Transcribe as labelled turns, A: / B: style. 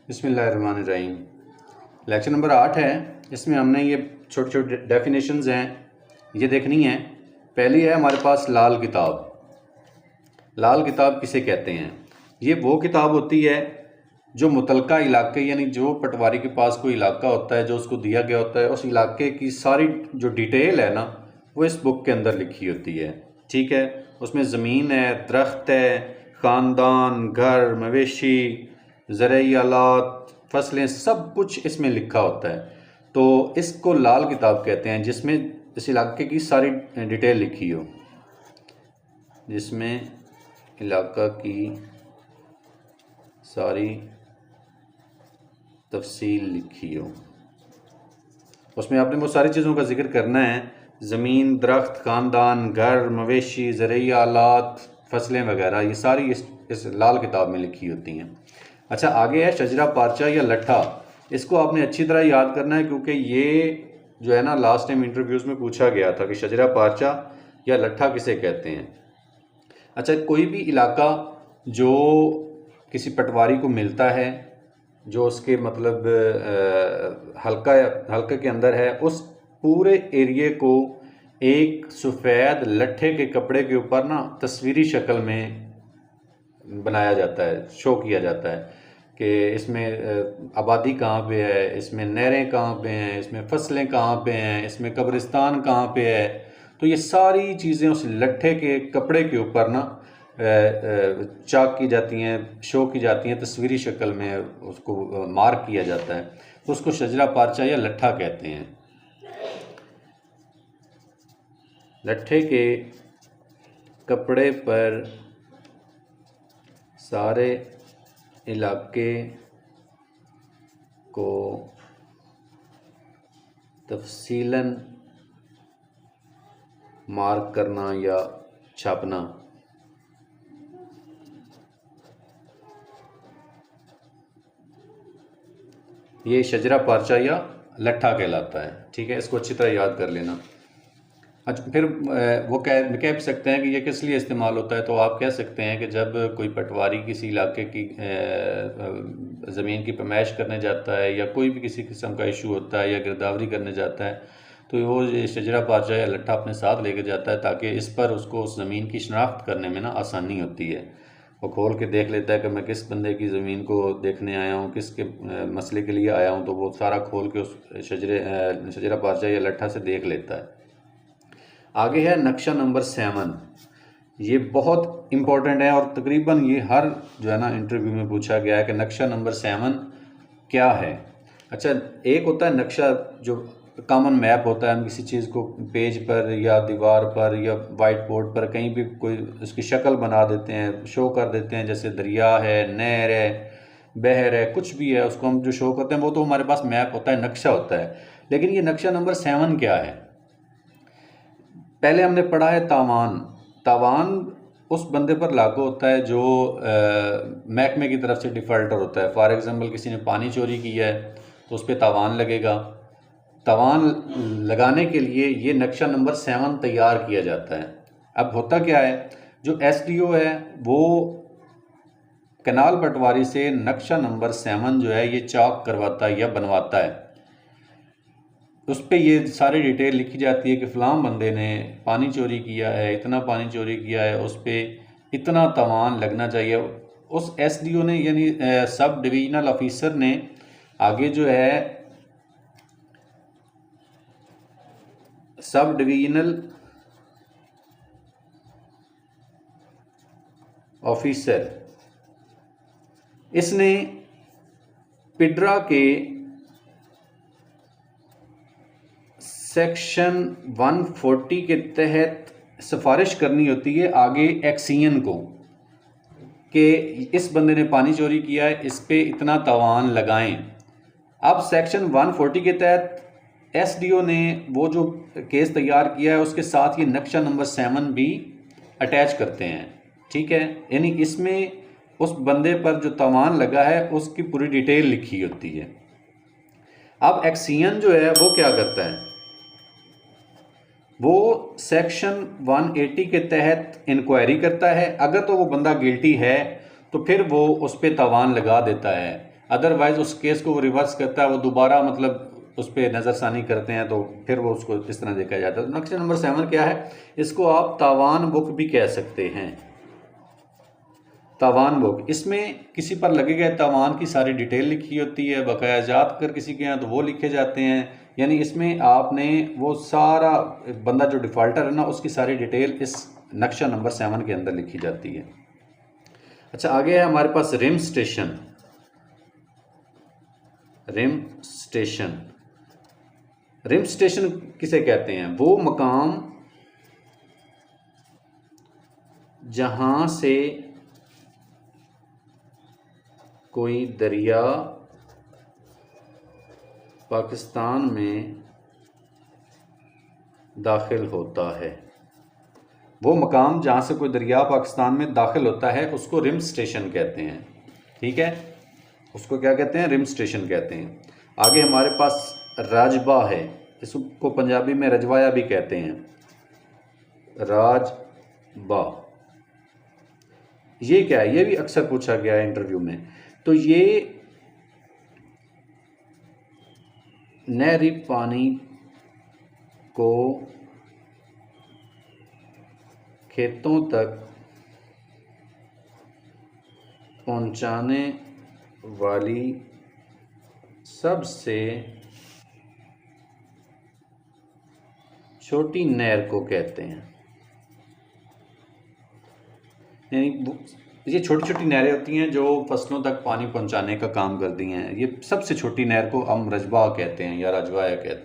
A: बिस्मिल्लाहिर्रहमानिर्रहीम। Lecture number 8 है। इसमें हमने ये छोटे छोटे डेफिनेशंस हैं, ये देखनी है। पहली है हमारे पास लाल किताब। लाल किताब किसे कहते हैं? ये वो किताब होती है जो मुतलका इलाके यानी जो पटवारी के पास कोई इलाका होता है, जो उसको दिया गया होता है, उस इलाके की सारी जो डिटेल है ना, वो इस बुक के अंदर लिखी होती है। ठीक है, उसमें ज़मीन है, दरख्त है, ख़ानदान, घर, मवेशी, ज़रई आलात, फसलें, सब कुछ इसमें लिखा होता है। तो इसको लाल किताब कहते हैं, जिसमें इस इलाके की सारी डिटेल लिखी हो, जिसमें इलाका की सारी तफसील लिखी हो। उसमें आपने वो सारी चीज़ों का जिक्र करना है, ज़मीन, दरख्त, ख़ानदान, घर, मवेशी, ज़रई आलात, फसलें वगैरह, ये सारी इस लाल किताब में लिखी होती हैं। अच्छा, आगे है शजरा पारचा या लट्ठा। इसको आपने अच्छी तरह याद करना है, क्योंकि ये जो है ना, लास्ट टाइम इंटरव्यूज़ में पूछा गया था कि शजरा पारचा या लट्ठा किसे कहते हैं। अच्छा, कोई भी इलाका जो किसी पटवारी को मिलता है, जो उसके मतलब हल्के के अंदर है, उस पूरे एरिए को एक सफ़ेद लट्ठे के कपड़े के ऊपर ना तस्वीरी शक्ल में बनाया जाता है, शो किया जाता है कि इसमें आबादी कहाँ पे है, इसमें नहरें कहाँ पे हैं, इसमें फसलें कहाँ पे हैं, इसमें कब्रिस्तान कहाँ पे है। तो ये सारी चीज़ें उस लट्ठे के कपड़े के ऊपर ना चाक की जाती हैं, शो की जाती हैं, तस्वीरी शक्ल में उसको मार्क किया जाता है। तो उसको शजरा पारचा या लट्ठा कहते हैं। लट्ठे के कपड़े पर सारे इलाके को तफसीलन मार्क करना या छापना। ये शजरा पारचा या लट्ठा कहलाता है। ठीक है, इसको अच्छी तरह याद कर लेना। अच्छा, फिर वो कह भी सकते हैं कि ये किस लिए इस्तेमाल होता है। तो आप कह सकते हैं कि जब कोई पटवारी किसी इलाके की ज़मीन की पैमाइश करने जाता है, या कोई भी किसी किस्म का इशू होता है, या गिरदावरी करने जाता है, तो वो शजरा पारचा या लट्ठा अपने साथ लेकर जाता है, ताकि इस पर उसको उस ज़मीन की शनाख्त करने में ना आसानी होती है। वो खोल के देख लेता है कि मैं किस बंदे की ज़मीन को देखने आया हूँ, किसके मसले के लिए आया हूँ, तो वो सारा खोल के उस शजरा पारचा या लट्ठा से देख लेता है। आगे है नक्शा नंबर 7। ये बहुत इम्पोर्टेंट है और तकरीबन ये हर जो है ना इंटरव्यू में पूछा गया है कि नक्शा नंबर 7 क्या है। अच्छा, एक होता है नक्शा जो कॉमन मैप होता है, हम किसी चीज़ को पेज पर या दीवार पर या वाइट बोर्ड पर कहीं भी कोई उसकी शक्ल बना देते हैं, शो कर देते हैं, जैसे दरिया है, नहर है, बहर है, कुछ भी है, उसको हम जो शो करते हैं वो तो हमारे पास मैप होता है, नक्शा होता है। लेकिन ये नक्शा नंबर 7 क्या है? पहले हमने पढ़ा है तावान। तावान उस बंदे पर लागू होता है जो महकमे की तरफ से डिफ़ॉल्टर होता है। फॉर एग्ज़ाम्पल, किसी ने पानी चोरी किया है तो उस पर तावान लगेगा। तावान लगाने के लिए ये नक्शा नंबर 7 तैयार किया जाता है। अब होता क्या है, जो SDO है वो कैनाल पटवारी से नक्शा नंबर 7 जो है ये चाक करवाता है या बनवाता है। उस पर ये सारी डिटेल लिखी जाती है कि फ़लाँ बंदे ने पानी चोरी किया है, इतना पानी चोरी किया है, उस पर इतना तावान लगना चाहिए। उस SDO ने यानी सब डिविजनल ऑफिसर ने आगे जो है सब डिविजनल ऑफिसर, इसने पिड्रा के सेक्शन 140 के तहत सिफारिश करनी होती है आगे एक्सियन को कि इस बंदे ने पानी चोरी किया है, इस पे इतना तावान लगाएं। अब सेक्शन 140 के तहत SDO ने वो जो केस तैयार किया है उसके साथ ये नक्शा नंबर 7 भी अटैच करते हैं। ठीक है, यानी इसमें उस बंदे पर जो तावान लगा है उसकी पूरी डिटेल लिखी होती है। अब एक्सियन जो है वो क्या करता है, वो सेक्शन 180 के तहत इंक्वायरी करता है। अगर तो वो बंदा गिल्टी है तो फिर वो उस पर तावान लगा देता है। अदरवाइज़ उस केस को वो रिवर्स करता है, वो दोबारा मतलब उस पर नज़रसानी करते हैं, तो फिर वो उसको इस तरह देखा जाता है। तो नक्शा नंबर 7 क्या है? इसको आप तावान बुक भी कह सकते हैं। तावान बुक, इसमें किसी पर लगे गए तावान की सारी डिटेल लिखी होती है, बकाया जात कर किसी के यहाँ तो वो लिखे जाते हैं। यानी इसमें आपने वो सारा बंदा जो डिफ़ॉल्टर है ना, उसकी सारी डिटेल इस नक्शा नंबर 7 के अंदर लिखी जाती है। अच्छा, आगे है हमारे पास rim station. Rim station, rim station किसे कहते हैं? वो मकाम जहाँ से कोई दरिया पाकिस्तान में दाखिल होता है। वो मकाम जहाँ से कोई दरिया पाकिस्तान में दाखिल होता है उसको रिम स्टेशन कहते हैं। ठीक है, उसको क्या कहते हैं? रिम स्टेशन कहते हैं। आगे हमारे पास राजबा है, इसको पंजाबी में रजवाया भी कहते हैं। राजबा, ये क्या है? ये भी अक्सर पूछा गया है इंटरव्यू में। तो ये नहरी पानी को खेतों तक पहुंचाने वाली सबसे छोटी नहर को कहते हैं। यानी ये छोटी छोटी नहरें होती हैं जो फसलों तक पानी पहुंचाने का काम करती हैं। ये सबसे छोटी नहर को हम रजबा कहते हैं या रजवाया कहते हैं।